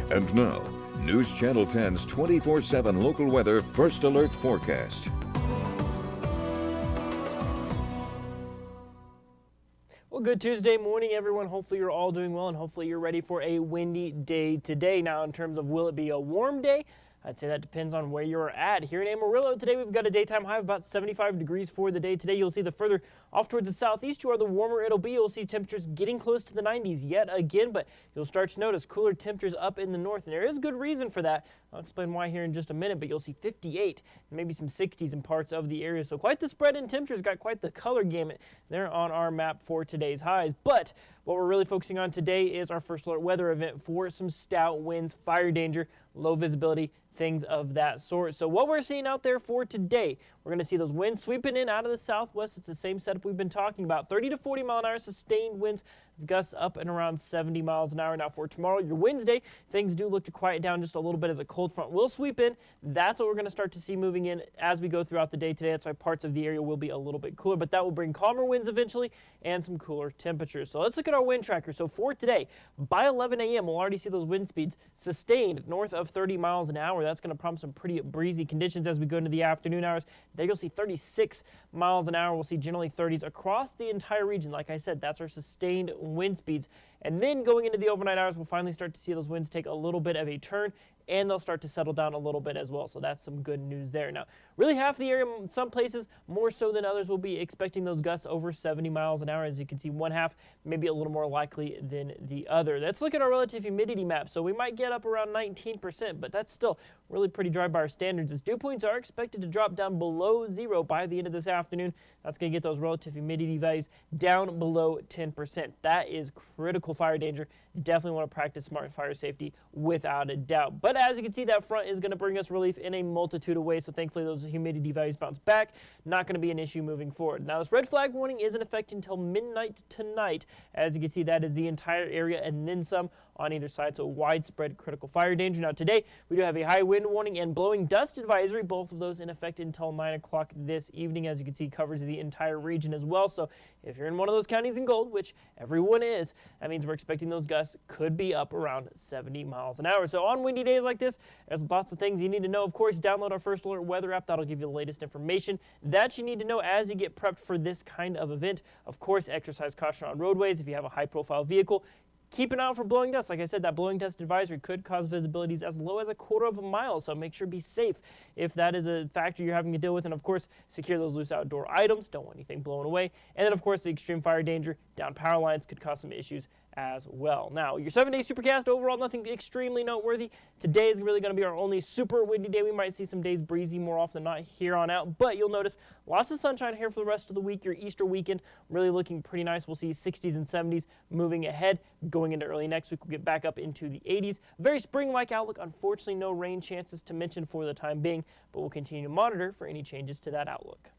And now, News Channel 10's 24/7 local weather first alert forecast. Well, good Tuesday morning, everyone. Hopefully you're all doing well, and hopefully you're ready for a windy day today. Now, in terms of will it be a warm day, I'd say that depends on where you're at. Here in Amarillo today, we've got a daytime high of about 75 degrees for the day. Today, you'll see the further off towards the southeast you are, the warmer it'll be. You'll see temperatures getting close to the 90s yet again, but you'll start to notice cooler temperatures up in the north, and there is good reason for that. I'll explain why here in just a minute, but you'll see 58 and maybe some 60s in parts of the area. So quite the spread in temperatures, got quite the color gamut there on our map for today's highs. But what we're really focusing on today is our first alert weather event for some stout winds, fire danger, low visibility, things of that sort. So what we're seeing out there for today, we're going to see those winds sweeping in out of the southwest. It's the same setup we've been talking about. 30 to 40 mile an hour sustained winds, gusts up and around 70 miles an hour. Now for tomorrow, your Wednesday, things do look to quiet down just a little bit as a cold front will sweep in. That's what we're going to start to see moving in as we go throughout the day today. That's why parts of the area will be a little bit cooler, but that will bring calmer winds eventually and some cooler temperatures. So let's look at our wind tracker. So for today, by 11 a.m., we'll already see those wind speeds sustained north of 30 miles an hour. That's going to prompt some pretty breezy conditions as we go into the afternoon hours. There you'll see 36 miles an hour. We'll see generally 30s across the entire region. Like I said, that's our sustained wind speeds. And then going into the overnight hours, we'll finally start to see those winds take a little bit of a turn, and they'll start to settle down a little bit as well. So that's some good news there. Now, really half the area, in some places, more so than others, will be expecting those gusts over 70 miles an hour. As you can see, one half maybe a little more likely than the other. Let's look at our relative humidity map. So we might get up around 19%, but that's still really pretty dry by our standards, as dew points are expected to drop down below zero by the end of this afternoon. That's going to get those relative humidity values down below 10%. That is critical fire danger. Definitely want to practice smart fire safety without a doubt. But as you can see, that front is going to bring us relief in a multitude of ways. So thankfully, those humidity values bounce back. Not going to be an issue moving forward. Now, this red flag warning is in effect until midnight tonight. As you can see, that is the entire area and then some on either side. So widespread critical fire danger. Now, today, we do have a high wind warning and blowing dust advisory. Both of those in effect until 9 o'clock this evening. As you can see, covers the entire region as well. So if you're in one of those counties in gold, which everyone is, that means we're expecting those gusts could be up around 70 miles an hour. So on windy days like this, there's lots of things you need to know. Of course, download our First Alert weather app. That'll give you the latest information that you need to know as you get prepped for this kind of event. Of course, exercise caution on roadways. If you have a high-profile vehicle, keep an eye out for blowing dust. Like I said, that blowing dust advisory could cause visibilities as low as a quarter of a mile, so make sure to be safe if that is a factor you're having to deal with. And of course, secure those loose outdoor items. Don't want anything blown away. And then of course, the extreme fire danger, down power lines could cause some issues as well. Now, your 7-day supercast, overall nothing extremely noteworthy. Today is really going to be our only super windy day. We might see some days breezy more often than not here on out, but you'll notice lots of sunshine here for the rest of the week. Your Easter weekend really looking pretty nice. We'll see 60s and 70s moving ahead. Going into early next week, we'll get back up into the 80s. Very spring-like outlook. Unfortunately, no rain chances to mention for the time being, but we'll continue to monitor for any changes to that outlook.